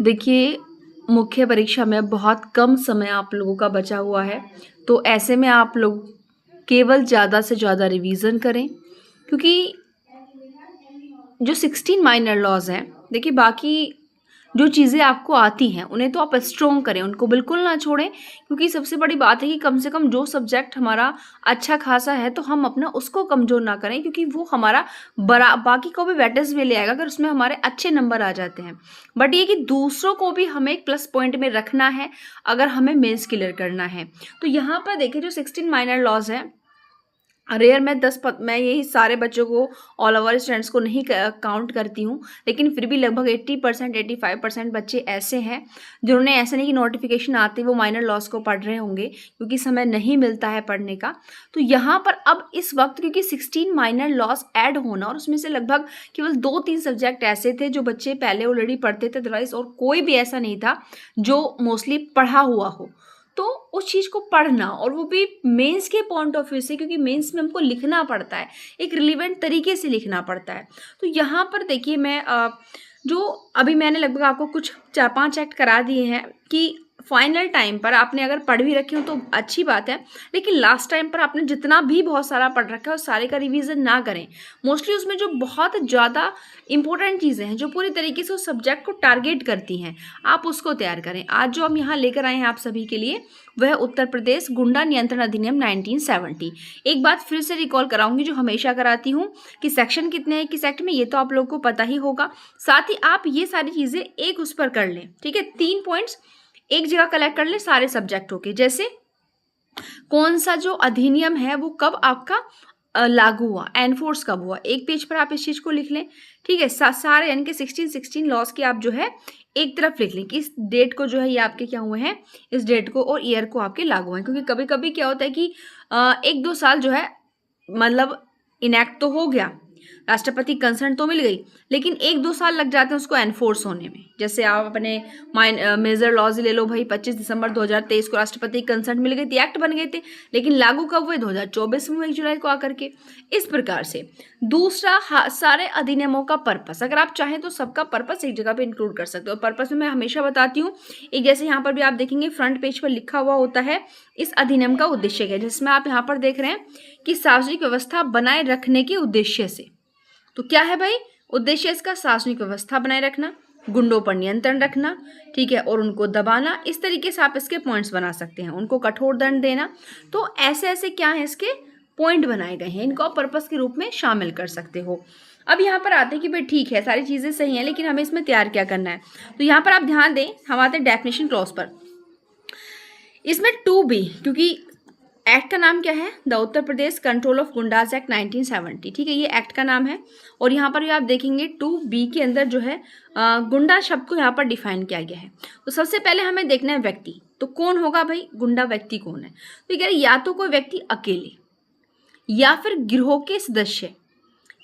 देखिए, मुख्य परीक्षा में बहुत कम समय आप लोगों का बचा हुआ है, तो ऐसे में आप लोग केवल ज़्यादा से ज़्यादा रिवीज़न करें, क्योंकि जो 16 माइनर लॉज़ हैं, देखिए बाकी जो चीज़ें आपको आती हैं, उन्हें तो आप स्ट्रॉन्ग करें, उनको बिल्कुल ना छोड़ें, क्योंकि सबसे बड़ी बात है कि कम से कम जो सब्जेक्ट हमारा अच्छा खासा है, तो हम अपना उसको कमज़ोर ना करें, क्योंकि वो हमारा बाकी को भी वेटेज में ले आएगा अगर उसमें हमारे अच्छे नंबर आ जाते हैं। बट ये कि दूसरों को भी हमें एक प्लस पॉइंट में रखना है, अगर हमें मेंस क्लियर करना है। तो यहाँ पर देखिए, जो 16 माइनर लॉज़ हैं, रेयर मैं यही सारे बच्चों को, ऑल ओवर स्टूडेंट्स को नहीं काउंट करती हूँ, लेकिन फिर भी लगभग 80% 85% बच्चे ऐसे हैं जिन्होंने, ऐसा नहीं कि नोटिफिकेशन आते ही वो माइनर लॉस को पढ़ रहे होंगे, क्योंकि समय नहीं मिलता है पढ़ने का। तो यहाँ पर अब इस वक्त क्योंकि 16 माइनर लॉस ऐड होना, और उसमें से लगभग केवल 2-3 सब्जेक्ट ऐसे थे जो बच्चे पहले ऑलरेडी पढ़ते थे, अदरवाइज और कोई भी ऐसा नहीं था जो मोस्टली पढ़ा हुआ हो। तो उस चीज़ को पढ़ना, और वो भी मेंस के पॉइंट ऑफ व्यू से, क्योंकि मेंस में हमको लिखना पड़ता है, एक रिलेवेंट तरीके से लिखना पड़ता है। तो यहाँ पर देखिए, मैं जो अभी मैंने लगभग आपको कुछ 4-5 एक्ट करा दिए हैं कि फाइनल टाइम पर आपने अगर पढ़ भी रखी हो तो अच्छी बात है, लेकिन लास्ट टाइम पर आपने जितना भी बहुत सारा पढ़ रखा है उस सारे का रिवीजन ना करें। मोस्टली उसमें जो बहुत ज़्यादा इंपॉर्टेंट चीज़ें हैं, जो पूरी तरीके से उस सब्जेक्ट को टारगेट करती हैं, आप उसको तैयार करें। आज जो हम यहाँ लेकर आए हैं आप सभी के लिए, वह उत्तर प्रदेश गुंडा नियंत्रण अधिनियम 1970। एक बात फिर से रिकॉल कराऊंगी जो हमेशा कराती हूँ, कि सेक्शन कितने हैं किस एक्ट में, ये तो आप लोगों को पता ही होगा। साथ ही आप ये सारी चीज़ें एक उस पर कर लें, ठीक है। 3 पॉइंट्स एक जगह कलेक्ट कर ले सारे सब्जेक्टों के, जैसे कौन सा जो अधिनियम है वो कब आपका लागू हुआ, एनफोर्स कब हुआ, एक पेज पर आप इस चीज को लिख लें, ठीक है। सारे यानी कि 16 लॉज की आप जो है एक तरफ लिख लें कि इस डेट को जो है ये आपके क्या हुए हैं, इस डेट को और ईयर को आपके लागू हैं। क्योंकि कभी कभी क्या होता है कि 1-2 साल जो है मतलब इनैक्ट तो हो गया, राष्ट्रपति कंसर्न तो मिल गई, लेकिन 1-2 साल लग जाते हैं उसको एनफोर्स होने में। जैसे आप अपने मेजर लॉज ले लो भाई, 25 दिसंबर 2023 को राष्ट्रपति कंसर्न मिल गई थी, एक्ट बन गए थे, लेकिन लागू कब हुए, 2024 में 1 जुलाई को आकर के। इस प्रकार से दूसरा, सारे अधिनियमों का पर्पस, अगर आप चाहें तो सबका पर्पस एक जगह पे इंक्लूड कर सकते हो। पर्पस में मैं हमेशा बताती हूँ, एक जैसे यहाँ पर भी आप देखेंगे फ्रंट पेज पर लिखा हुआ होता है इस अधिनियम का उद्देश्य क्या है, जिसमें आप यहाँ पर देख रहे हैं कि सार्वजनिक व्यवस्था बनाए रखने के उद्देश्य से। तो क्या है भाई उद्देश्य इसका, सार्वजनिक व्यवस्था बनाए रखना, गुंडों पर नियंत्रण रखना, ठीक है, और उनको दबाना। इस तरीके से आप इसके पॉइंट्स बना सकते हैं, उनको कठोर दंड देना। तो ऐसे ऐसे क्या है इसके पॉइंट बनाए गए हैं, इनको आप पर्पस के रूप में शामिल कर सकते हो। अब यहाँ पर आते हैं कि भाई ठीक है सारी चीज़ें सही हैं, लेकिन हमें इसमें तैयार क्या करना है। तो यहाँ पर आप ध्यान दें, हम आते हैं डेफिनेशन क्लॉज पर। इसमें 2B, क्योंकि एक्ट का नाम क्या है, the Uttar Pradesh control of गुंडाज act 1970, ठीक है, ये एक्ट का नाम है। और यहाँ पर भी आप देखेंगे 2B के अंदर जो है गुंडा शब्द को यहाँ पर डिफाइन किया गया है। तो सबसे पहले हमें देखना है व्यक्ति, तो कौन होगा भाई गुंडा, व्यक्ति कौन है। तो कह रहे या तो कोई व्यक्ति अकेले, या फिर गिरोह के सदस्य,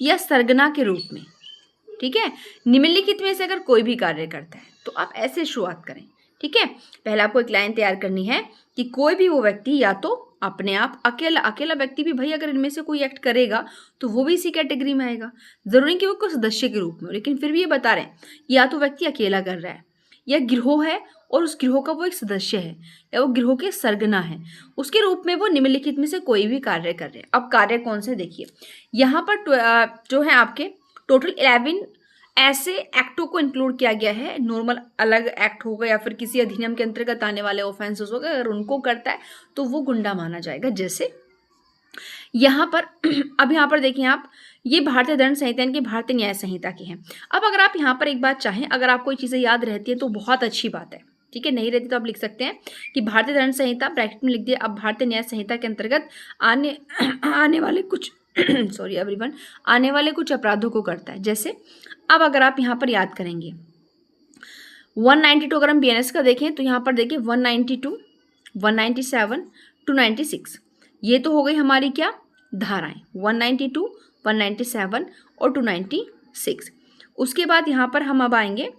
या सरगना के रूप में, ठीक है। निम्नलिखित में से अगर कोई भी कार्य करता है, तो आप ऐसे शुरुआत करें, ठीक है। पहले आपको एक लाइन तैयार करनी है कि कोई भी वो व्यक्ति, या तो अपने आप अकेला व्यक्ति भी भाई अगर इनमें से कोई एक्ट करेगा तो वो भी इसी कैटेगरी में आएगा, जरूरी कि वो कोई सदस्य के रूप में, लेकिन फिर भी ये बता रहे हैं या तो व्यक्ति अकेला कर रहा है, या गिरोह है और उस गिरोह का वो एक सदस्य है, या वो गिरोह के सरगना है, उसके रूप में वो निम्नलिखित में से कोई भी कार्य कर रहे हैं। अब कार्य कौन से देखिए, यहाँ पर जो है आपके टोटल 11 ऐसे एक्टों को इंक्लूड किया गया है। नॉर्मल अलग एक्ट होगा या फिर किसी अधिनियम के अंतर्गत आने वाले ऑफेंसेस होगा, अगर उनको करता है तो वो गुंडा माना जाएगा। जैसे यहाँ पर अब यहाँ पर देखिए आप, ये भारतीय दंड संहिता इनकी भारतीय न्याय संहिता की है। अब अगर आप यहाँ पर एक बात चाहें, अगर आपको ये चीज़ें याद रहती है तो बहुत अच्छी बात है, ठीक है, नहीं रहती तो आप लिख सकते हैं कि भारतीय दंड संहिता ब्रैकेट में लिख दिया। अब भारतीय न्याय संहिता के अंतर्गत आने वाले कुछ सॉरी एवरीवन, आने वाले कुछ अपराधों को करता है। जैसे अब अगर आप यहाँ पर याद करेंगे 192, अगर हम BNS का देखें तो यहाँ पर देखिए 192, 197, 296, ये तो हो गई हमारी क्या धाराएं, 192, 197 और 296। उसके बाद यहाँ पर हम अब आएंगे,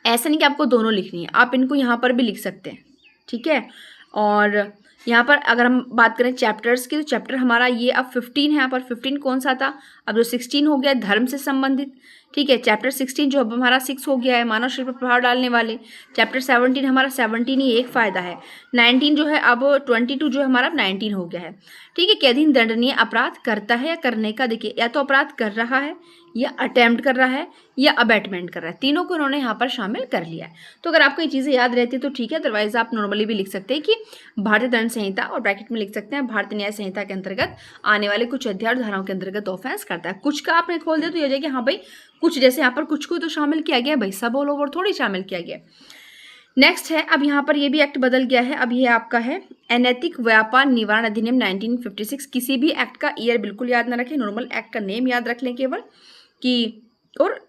ऐसा नहीं कि आपको दोनों लिखनी है, आप इनको यहाँ पर भी लिख सकते हैं, ठीक है। और यहाँ पर अगर हम बात करें चैप्टर्स की, तो चैप्टर हमारा ये अब 15 है। यहाँ पर 15 कौन सा था, अब जो 16 हो गया धर्म से संबंधित, ठीक है। चैप्टर 16 जो अब हमारा 6 हो गया है, मानव शरीर पर प्रभाव डालने वाले। चैप्टर 17 हमारा 17 ही एक फ़ायदा है। 19 जो है अब 22 जो है हमारा 19 हो गया है। ठीक है। के अधीन दंडनीय अपराध करता है या करने का, देखिए या तो अपराध कर रहा है या अटेम्प्ट कर रहा है या अबैटमेंट कर रहा है, तीनों को उन्होंने यहाँ पर शामिल कर लिया है। तो अगर आपको ये चीज़ें याद रहती है तो ठीक है, अदरवाइज आप नॉर्मली भी लिख सकते हैं कि भारतीय दंड संहिता और ब्रैकेट में लिख सकते हैं भारतीय न्याय संहिता के अंतर्गत आने वाले कुछ अध्याय और धाराओं के अंतर्गत ऑफेंस करता है। कुछ का आपने खोल दिया तो ये जाएगा हाँ भाई कुछ, जैसे यहाँ पर कुछ को तो शामिल किया गया भाई, सब ऑल ओवर थोड़ी शामिल किया गया। नेक्स्ट है, अब यहाँ पर ये भी एक्ट बदल गया है। अब ये आपका है अनैतिक व्यापार निवारण अधिनियम 1956। किसी भी एक्ट का ईयर बिल्कुल याद ना रखें, नॉर्मल एक्ट का नेम याद रख लें केवल कि, और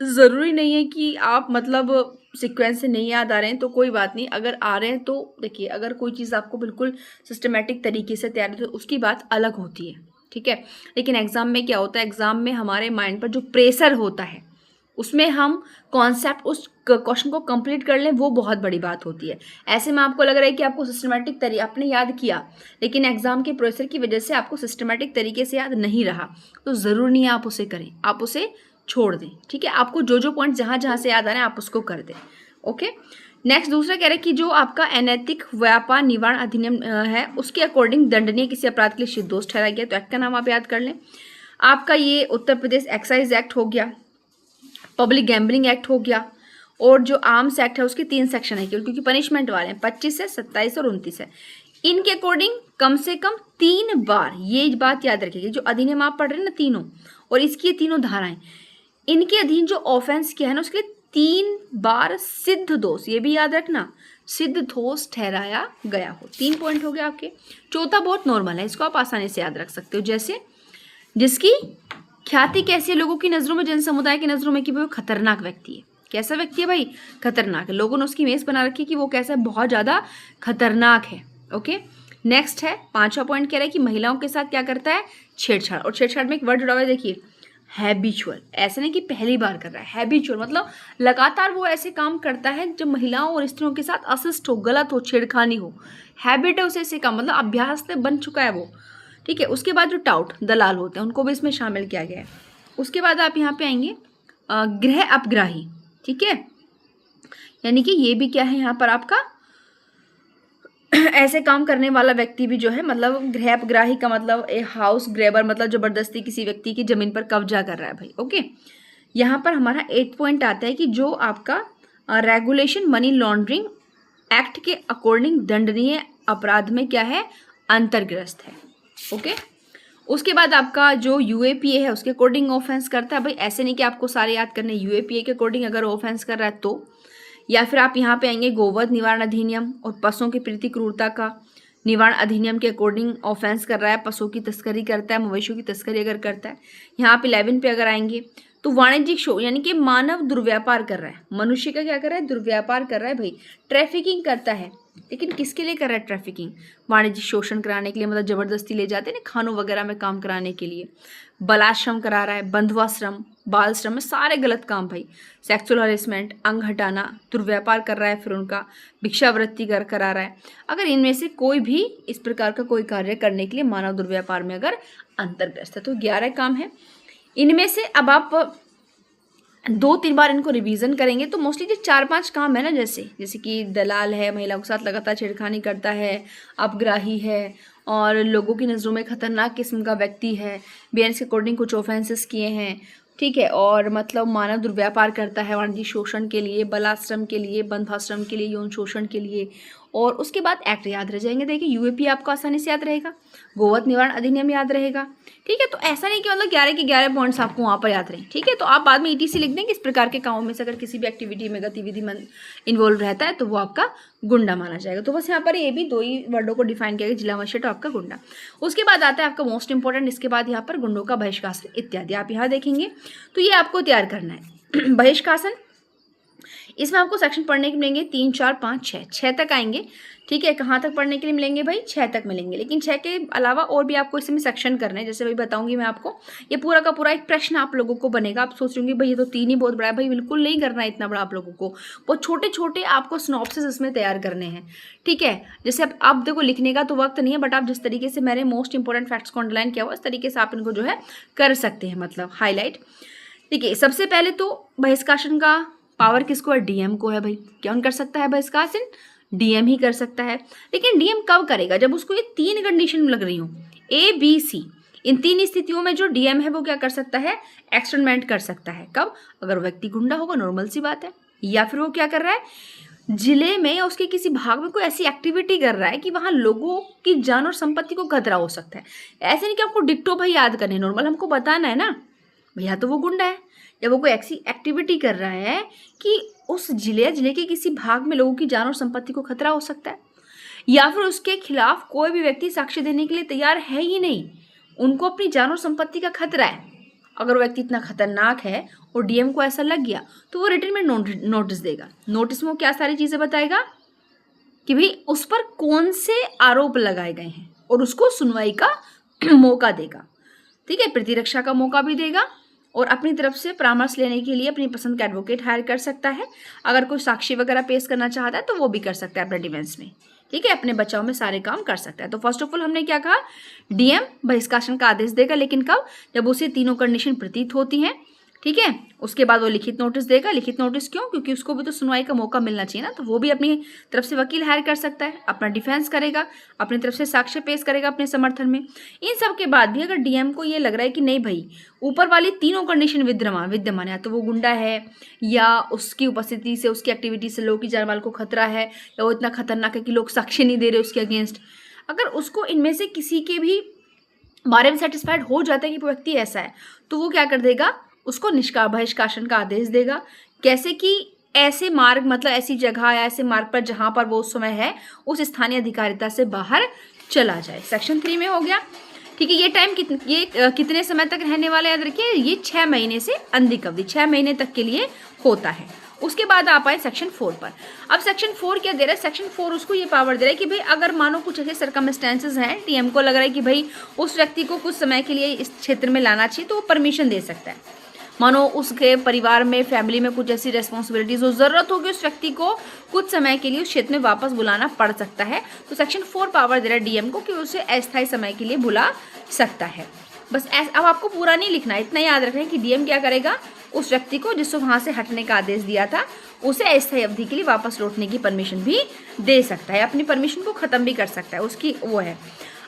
ज़रूरी नहीं है कि आप मतलब सीक्वेंस से नहीं याद आ रहे हैं तो कोई बात नहीं, अगर आ रहे हैं तो देखिए अगर कोई चीज़ आपको बिल्कुल सिस्टमेटिक तरीके से तैयार है तो उसकी बात अलग होती है। ठीक है। लेकिन एग्ज़ाम में क्या होता है, एग्ज़ाम में हमारे माइंड पर जो प्रेशर होता है उसमें हम कॉन्सेप्ट उस क्वेश्चन को कंप्लीट कर लें, वो बहुत बड़ी बात होती है। ऐसे में आपको लग रहा है कि आपको सिस्टमेटिक तरीके आपने याद किया, लेकिन एग्जाम के प्रेशर की वजह से आपको सिस्टमेटिक तरीके से याद नहीं रहा, तो ज़रूरी नहीं है आप उसे करें, आप उसे छोड़ दें। ठीक है। आपको जो जो पॉइंट जहाँ जहाँ से याद आ रहे हैं आप उसको कर दें। ओके। नेक्स्ट दूसरा कह रहे हैं कि जो आपका अनैतिक व्यापार निवारण अधिनियम है उसके अकॉर्डिंग दंडनीय किसी अपराध के लिए निर्दोष ठहराया गया, तो एक्ट का नाम आप याद कर लें। आपका ये उत्तर प्रदेश एक्साइज एक्ट हो गया, पब्लिक गैम्बलिंग एक्ट हो गया, और जो आर्म्स एक्ट है उसके 3 सेक्शन है क्योंकि पनिशमेंट वाले हैं, 25 है, 27 और 29 है। इनके अकॉर्डिंग कम से कम 3 बार, ये बात याद रखिएगा, जो अधिनियम आप पढ़ रहे हैं ना तीनों, और इसकी ये तीनों धाराएं, इनके अधीन जो ऑफेंस किया है ना उसके 3 बार सिद्ध दोष, ये भी याद रखना, सिद्ध दोष ठहराया गया हो। 3 पॉइंट हो गए आपके। चौथा बहुत नॉर्मल है, इसको आप आसानी से याद रख सकते हो, जैसे जिसकी ख्याति कैसी है लोगों की नज़रों में, जन समुदाय की नज़रों में कि वो खतरनाक व्यक्ति है। कैसा व्यक्ति है भाई? खतरनाक है। लोगों ने उसकी इमेज बना रखी है कि वो कैसा है, बहुत ज़्यादा खतरनाक है। ओके। नेक्स्ट है 5वां पॉइंट कह रहा है कि महिलाओं के साथ क्या करता है, छेड़छाड़। और छेड़छाड़ में एक वर्ड जुड़ा हुआ है, देखिए हैबिचुअल। ऐसे नहीं कि पहली बार कर रहा है, हैबिचुअल मतलब लगातार वो ऐसे काम करता है जब महिलाओं और स्त्रियों के साथ असिस्ट हो, गलत हो, छेड़खानी हो। हैबिट है उसे ऐसे काम, मतलब अभ्यास से बन चुका है वो। ठीक है। उसके बाद जो टाउट दलाल होते हैं उनको भी इसमें शामिल किया गया है। उसके बाद आप यहाँ पे आएंगे गृह अपग्राही। ठीक है। यानी कि ये भी क्या है यहाँ पर आपका ऐसे काम करने वाला व्यक्ति भी जो है, मतलब गृह अपग्राही का मतलब ए हाउस ग्रेबर, मतलब जबरदस्ती किसी व्यक्ति की जमीन पर कब्जा कर रहा है भाई। ओके। यहाँ पर हमारा 8 पॉइंट आता है कि जो आपका रेगुलेशन मनी लॉन्ड्रिंग एक्ट के अकॉर्डिंग दंडनीय अपराध में क्या है, अंतर्ग्रस्त है। ओके। उसके बाद आपका जो यूएपीए है उसके अकॉर्डिंग ऑफेंस करता है भाई। ऐसे नहीं कि आपको सारे याद करने, यूएपीए के अकॉर्डिंग अगर ऑफेंस कर रहा है तो, या फिर आप यहाँ पे आएंगे गोवध निवारण अधिनियम और पशुओं की प्रीति क्रूरता का निवारण अधिनियम के अकॉर्डिंग ऑफेंस कर रहा है, पशुओं की तस्करी करता है, मवेशियों की तस्करी अगर करता है। यहाँ आप 11 पे अगर आएंगे तो वाणिज्यिक शो यानी कि मानव दुर्व्यापार कर रहा है, मनुष्य का क्या कर रहा है, दुर्व्यापार कर रहा है भाई, ट्रैफिकिंग करता है। लेकिन किसके लिए कर रहा है ट्रैफिकिंग, वाणिज्यिक शोषण कराने के लिए, मतलब जबरदस्ती ले जाते हैं ना खानों वगैरह में काम कराने के लिए, बलाश्रम करा रहा है, बंधुआश्रम, बाल श्रम में, सारे गलत काम भाई, सेक्सुअल हरेसमेंट, अंग हटाना, दुर्व्यापार कर रहा है, फिर उनका भिक्षावृत्ति करा रहा है। अगर इनमें से कोई भी इस प्रकार का कोई कार्य करने के लिए मानव दुर्व्यापार में अगर अंतर्ग्रस्त है, तो 11 काम है। इनमें से अब आप 2-3 बार इनको रिवीजन करेंगे तो मोस्टली जो 4-5 काम है ना, जैसे कि दलाल है, महिलाओं के साथ लगातार छेड़खानी करता है, अपग्राही है, और लोगों की नज़रों में खतरनाक किस्म का व्यक्ति है, बीएनएस के अकॉर्डिंग कुछ ऑफेंसेस किए हैं। ठीक है। और मतलब मानव दुर्व्यापार करता है वाणिज्यिक शोषण के लिए, बलाश्रम के लिए, बंधुआश्रम के लिए, यौन शोषण के लिए। और उसके बाद एक्ट याद रह जाएंगे। देखिए यूएपी आपको आसानी से याद रहेगा, गोवध निवारण अधिनियम याद रहेगा। ठीक है। तो ऐसा नहीं कि मतलब 11 के 11 पॉइंट्स आपको वहाँ पर याद रहें। ठीक है। तो आप बाद में ईटीसी लिख देंगे, इस प्रकार के कामों में से अगर किसी भी एक्टिविटी में गतिविधि में इन्वॉल्व रहता है तो वो आपका गुंडा माना जाएगा। तो बस यहाँ पर ये भी 2 ही वर्डों को डिफाइन किया गया, जिला मजिस्ट्रेट और आपका गुंडा। उसके बाद आता है आपका मोस्ट इंपॉर्टेंट, इसके बाद यहाँ पर गुंडों का बहिष्कासन इत्यादि आप यहाँ देखेंगे। तो ये आपको तैयार करना है बहिष्कासन। इसमें आपको सेक्शन पढ़ने के मिलेंगे 3, 4, 5, 6 तक आएंगे। ठीक है। कहाँ तक पढ़ने के लिए मिलेंगे भाई, 6 तक मिलेंगे। लेकिन 6 के अलावा और भी आपको इसमें सेक्शन करना है, जैसे भाई बताऊंगी मैं आपको। ये पूरा का पूरा एक प्रश्न आप लोगों को बनेगा। आप सोच रहे भाई ये तो 3 ही बहुत बड़ा है, भाई बिल्कुल नहीं करना है इतना बड़ा आप लोगों को, बहुत छोटे छोटे आपको सिनॉप्सिस इसमें तैयार करने हैं। ठीक है। जैसे अब देखो लिखने का तो वक्त नहीं है, बट आप जिस तरीके से मैंने मोस्ट इंपॉर्टेंट फैक्ट्स को अंडरलाइन किया हुआ इस तरीके से आप इनको जो है कर सकते हैं, मतलब हाईलाइट। देखिए, सबसे पहले तो बहिष्कासन का पावर किसको है? डीएम को है भाई। कौन कर सकता है बहिष्कासन? डीएम ही कर सकता है। लेकिन डीएम कब करेगा? जब उसको ये 3 कंडीशन लग रही हो, ए बी सी। इन 3 स्थितियों में जो डीएम है वो क्या कर सकता है? एक्सटेंडमेंट कर सकता है। कब? अगर व्यक्ति गुंडा होगा, नॉर्मल सी बात है, या फिर वो क्या कर रहा है, जिले में या उसके किसी भाग में कोई ऐसी एक्टिविटी कर रहा है कि वहां लोगों की जान और संपत्ति को खतरा हो सकता है। ऐसे नहीं कि आपको डिक्टो भाई याद करने, नॉर्मल हमको बताना है ना भैया, तो वो गुंडा है या वो कोई ऐसी एक्टिविटी कर रहा है कि उस जिले के किसी भाग में लोगों की जान और संपत्ति को खतरा हो सकता है, या फिर उसके खिलाफ कोई भी व्यक्ति साक्ष्य देने के लिए तैयार है ही नहीं, उनको अपनी जान और संपत्ति का खतरा है। अगर वो व्यक्ति इतना खतरनाक है और डीएम को ऐसा लग गया तो वो रिटर्न में नोटिस देगा। नोटिस में वो क्या सारी चीजें बताएगा कि भाई उस पर कौन से आरोप लगाए गए हैं और उसको सुनवाई का मौका देगा। ठीक है, प्रतिरक्षा का मौका भी देगा और अपनी तरफ से परामर्श लेने के लिए अपनी पसंद का एडवोकेट हायर कर सकता है। अगर कोई साक्षी वगैरह पेश करना चाहता है तो वो भी कर सकता है अपने डिफेंस में। ठीक है, अपने बचाव में सारे काम कर सकता है। तो फर्स्ट ऑफ ऑल हमने क्या कहा, डीएम बहिष्कासन का आदेश देगा, लेकिन कब? जब उसे तीनों कंडीशन प्रतीत होती हैं। ठीक है, उसके बाद वो लिखित नोटिस देगा। लिखित नोटिस क्यों? क्योंकि उसको भी तो सुनवाई का मौका मिलना चाहिए ना, तो वो भी अपनी तरफ से वकील हायर कर सकता है, अपना डिफेंस करेगा, अपनी तरफ से साक्ष्य पेश करेगा अपने समर्थन में। इन सब के बाद भी अगर डीएम को ये लग रहा है कि नहीं भाई, ऊपर वाली तीनों कंडीशन विद्यमान है, तो वो गुंडा है या उसकी उपस्थिति से, उसकी एक्टिविटी से लोगों की जान माल को खतरा है, या वो इतना खतरनाक है कि लोग साक्ष्य नहीं दे रहे उसके अगेंस्ट, अगर उसको इनमें से किसी के भी बारे में सेटिस्फाइड हो जाता है कि व्यक्ति ऐसा है, तो वो क्या कर देगा, उसको बहिष्कासन का आदेश देगा। कैसे कि ऐसे मार्ग, मतलब ऐसी जगह या ऐसे मार्ग पर जहां पर वो उस समय है, उस स्थानीय अधिकारिता से बाहर चला जाए। सेक्शन 3 में हो गया। ठीक है, ये टाइम कितने समय तक रहने वाला है? याद रखिए, ये 6 महीने से अधिक अवधि, 6 महीने तक के लिए होता है। उसके बाद आप आए सेक्शन 4 पर। अब सेक्शन 4 क्या दे रहा है? सेक्शन 4 उसको ये पावर दे रहा है कि भाई अगर मानो कुछ ऐसे सर्कमस्टेंसेस हैं, डीएम को लग रहा है कि भाई उस व्यक्ति को कुछ समय के लिए इस क्षेत्र में लाना चाहिए, तो वो परमिशन दे सकता है। मानो उसके परिवार में, फैमिली में कुछ ऐसी रेस्पॉन्सिबिलिटीज हो, जरूरत होगी उस व्यक्ति को कुछ समय के लिए उस क्षेत्र में वापस बुलाना पड़ सकता है, तो सेक्शन 4 पावर दे रहा है डीएम को कि उसे अस्थायी समय के लिए बुला सकता है। बस अब आपको पूरा नहीं लिखना, इतना याद रखना है कि डीएम क्या करेगा, उस व्यक्ति को जिसको वहां से हटने का आदेश दिया था उसे अस्थायी अवधि के लिए वापस लौटने की परमिशन भी दे सकता है, अपनी परमिशन को खत्म भी कर सकता है, उसकी वो है।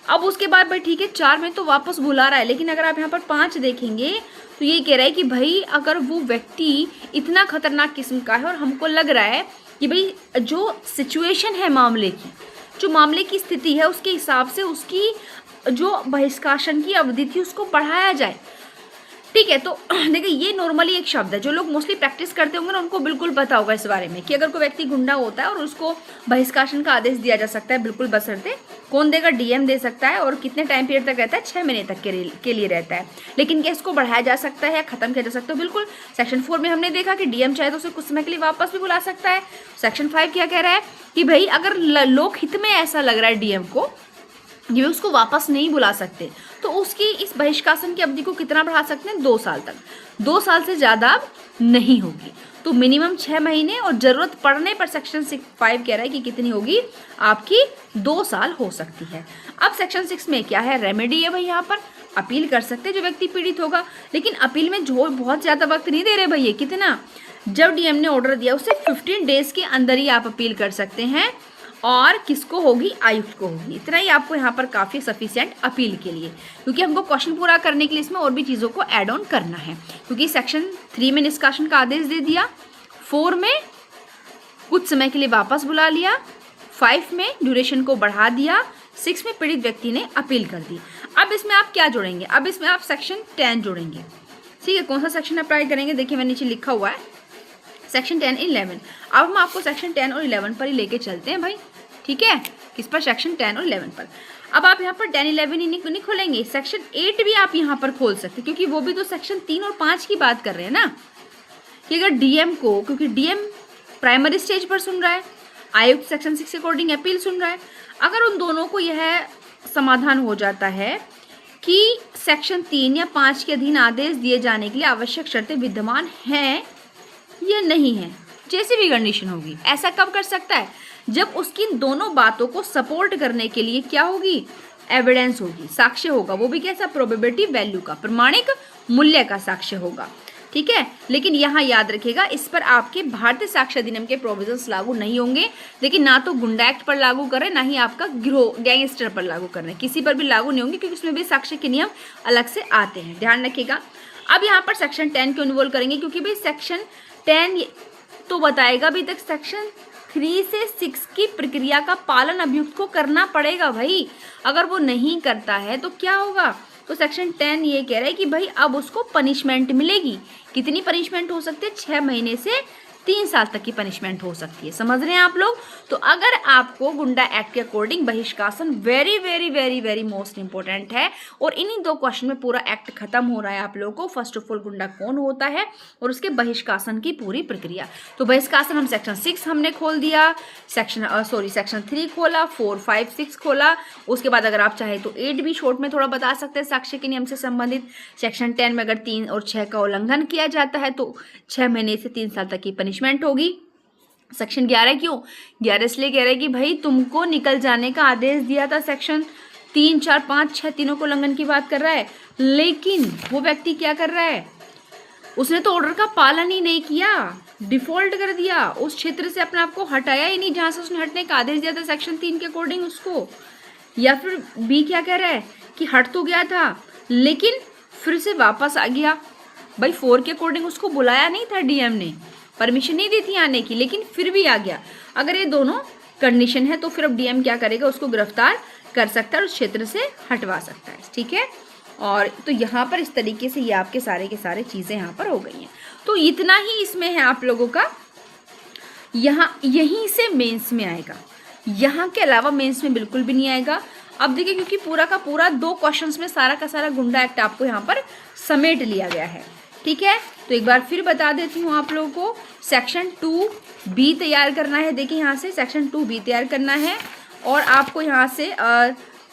अब उसके बाद भाई ठीक है, 4 में तो वापस बुला रहा है, लेकिन अगर आप यहाँ पर 5 देखेंगे तो ये कह रहा है कि भाई अगर वो व्यक्ति इतना खतरनाक किस्म का है और हमको लग रहा है कि भाई जो सिचुएशन है मामले की, जो मामले की स्थिति है, उसके हिसाब से उसकी जो बहिष्कासन की अवधि थी उसको बढ़ाया जाए। ठीक है, तो देखिए ये नॉर्मली एक शब्द है, जो लोग मोस्टली प्रैक्टिस करते होंगे ना उनको बिल्कुल पता होगा इस बारे में कि अगर कोई व्यक्ति गुंडा होता है और उसको बहिष्कासन का आदेश दिया जा सकता है, बिल्कुल बशर्ते कौन देगा, डीएम दे सकता है, और कितने टाइम पीरियड तक रहता है, 6 महीने तक के लिए रहता है। लेकिन क्या इसको बढ़ाया जा सकता है या खत्म किया जा सकता है? बिल्कुल। सेक्शन 4 में हमने देखा कि डीएम चाहे तो उसे कुछ समय के लिए वापस भी बुला सकता है। सेक्शन 5 क्या कह रहा है कि भाई अगर लोक हित में ऐसा लग रहा है डीएम को ये उसको वापस नहीं बुला सकते, तो उसकी इस बहिष्कासन की अवधि को कितना बढ़ा सकते हैं? 2 साल तक। 2 साल से ज़्यादा अब नहीं होगी, तो मिनिमम 6 महीने, और ज़रूरत पड़ने पर सेक्शन 5 कह रहा है कि कितनी होगी आपकी, 2 साल हो सकती है। अब सेक्शन 6 में क्या है? रेमेडी है भाई, यहाँ पर अपील कर सकते हैं जो व्यक्ति पीड़ित होगा, लेकिन अपील में जो बहुत ज़्यादा वक्त नहीं दे रहे भैया, कितना, जब डीएम ने ऑर्डर दिया उससे 15 डेज के अंदर ही आप अपील कर सकते हैं, और किसको होगी? आयुक्त को होगी। इतना ही आपको यहाँ पर काफ़ी सफिशिएंट अपील के लिए, क्योंकि हमको क्वेश्चन पूरा करने के लिए इसमें और भी चीज़ों को ऐड ऑन करना है, क्योंकि सेक्शन 3 में निष्कासन का आदेश दे दिया, 4 में कुछ समय के लिए वापस बुला लिया, 5 में ड्यूरेशन को बढ़ा दिया, 6 में पीड़ित व्यक्ति ने अपील कर दी। अब इसमें आप क्या जोड़ेंगे? अब इसमें आप सेक्शन 10 जोड़ेंगे। ठीक है, कौन सा सेक्शन अप्लाई करेंगे? देखिए मैंने नीचे लिखा हुआ है सेक्शन 10 11। अब हम आपको सेक्शन 10 और 11 पर ही लेके चलते हैं भाई। ठीक है, किस पर? सेक्शन 10 और 11 पर। अब आप यहाँ पर 10 11 ही नहीं खोलेंगे, सेक्शन 8 भी आप यहाँ पर खोल सकते हैं, क्योंकि वो भी तो सेक्शन 3 और 5 की बात कर रहे हैं ना, कि अगर डीएम को, क्योंकि डीएम प्राइमरी स्टेज पर सुन रहा है, आयुक्त सेक्शन 6 के अकॉर्डिंग अपील सुन रहा है, अगर उन दोनों को यह समाधान हो जाता है कि सेक्शन 3 या 5 के अधीन आदेश दिए जाने के लिए आवश्यक शर्तें विद्यमान हैं या नहीं है, जैसी भी कंडीशन होगी, ऐसा कब कर सकता है? जब उसकी दोनों बातों को सपोर्ट करने के लिए क्या होगी? एविडेंस होगी, साक्ष्य होगा, वो भी कैसा? प्रोबेबिलिटी वैल्यू का, प्रमाणिक मूल्य का साक्ष्य होगा। ठीक है। लेकिन यहाँ याद रखिएगा, इस पर आपके भारतीय साक्ष्य अधिनियम के प्रोविजंस लागू नहीं होंगे। लेकिन ना तो गुंडा एक्ट पर लागू कर रहे, ना ही आपका गिरोह गैंगस्टर पर लागू कर रहे हैं, किसी पर भी लागू नहीं होंगे, क्योंकि उसमें भी साक्ष्य के नियम अलग से आते हैं, ध्यान रखिएगा। अब यहाँ पर सेक्शन 10 क्यों इन्वॉल्व करेंगे, क्योंकि भाई सेक्शन 10 तो बताएगा, अभी तक सेक्शन 3 से 6 की प्रक्रिया का पालन अभियुक्त को करना पड़ेगा भाई। अगर वो नहीं करता है तो क्या होगा, तो सेक्शन 10 ये कह रहा है कि भाई अब उसको पनिशमेंट मिलेगी। कितनी पनिशमेंट हो सकती है, 6 महीने से 3 साल तक की पनिशमेंट हो सकती है, समझ रहे हैं आप लोग। तो अगर आपको गुंडा एक्ट के अकॉर्डिंग बहिष्कासन very very very very most important है, और इन्हीं 2 क्वेश्चन में पूरा एक्ट खत्म हो रहा है आप लोगों को। फर्स्ट ऑफ ऑल गुंडा कौन होता है और उसके बहिष्कासन की पूरी प्रक्रिया। तो बहिष्कासन हम सेक्शन 6 हमने खोल दिया, सेक्शन 3 खोला, 4, 5, 6 खोला। उसके बाद अगर आप चाहे तो 8 भी शॉर्ट में थोड़ा बता सकते हैं साक्ष्य के नियम से संबंधित। सेक्शन 10 में अगर 3 और 6 का उल्लंघन किया जाता है तो 6 महीने से 3 साल तक की पनिशमेंट होगी। सेक्शन 11 क्यों, 11 इसलिए कह रहे हैं कि भाई तुमको निकल जाने का आदेश दिया था, सेक्शन 3, 4, 5, 6 तीनों को उल्लंघन की बात कर रहा है, लेकिन वो व्यक्ति क्या कर रहा है, उसने तो ऑर्डर का पालन ही नहीं किया, डिफॉल्ट कर दिया, उस क्षेत्र से अपने आप को हटाया ही नहीं जहां से उसने हटने का आदेश दिया था सेक्शन 3 के अकॉर्डिंग उसको। या फिर बी क्या कह रहा है कि हट तो गया था लेकिन फिर से वापस आ गया। भाई 4 के अकॉर्डिंग उसको बुलाया नहीं था, डीएम ने परमिशन नहीं दी थी आने की, लेकिन फिर भी आ गया। अगर ये दोनों कंडीशन है तो फिर अब डीएम क्या करेगा, उसको गिरफ्तार कर सकता है, उस क्षेत्र से हटवा सकता है, ठीक है। और तो यहाँ पर इस तरीके से ये आपके सारे के सारे चीज़ें यहाँ पर हो गई हैं। तो इतना ही इसमें है आप लोगों का, यहाँ यहीं से मेंस में आएगा, यहाँ के अलावा मेंस में बिल्कुल भी नहीं आएगा। अब देखिए, क्योंकि पूरा का पूरा 2 क्वेश्चंस में सारा का सारा गुंडा एक्ट आपको यहाँ पर समेट लिया गया है, ठीक है। तो एक बार फिर बता देती हूँ आप लोगों को, सेक्शन 2B तैयार करना है। देखिए यहाँ से सेक्शन 2B तैयार करना है, और आपको यहाँ से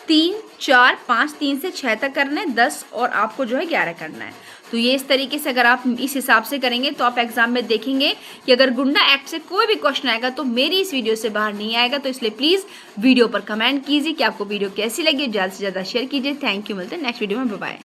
3, 4, 5, 3 से 6 तक करना है, 10 और आपको जो है 11 करना है। तो ये इस तरीके से अगर आप इस हिसाब से करेंगे तो आप एग्जाम में देखेंगे कि अगर गुंडा एक्ट से कोई भी क्वेश्चन आएगा तो मेरी इस वीडियो से बाहर नहीं आएगा। तो इसलिए प्लीज़ वीडियो पर कमेंट कीजिए कि आपको वीडियो कैसी लगी, ज़्यादा से ज़्यादा शेयर कीजिए। थैंक यू, मिलते हैं नेक्स्ट वीडियो में, बाय बाय।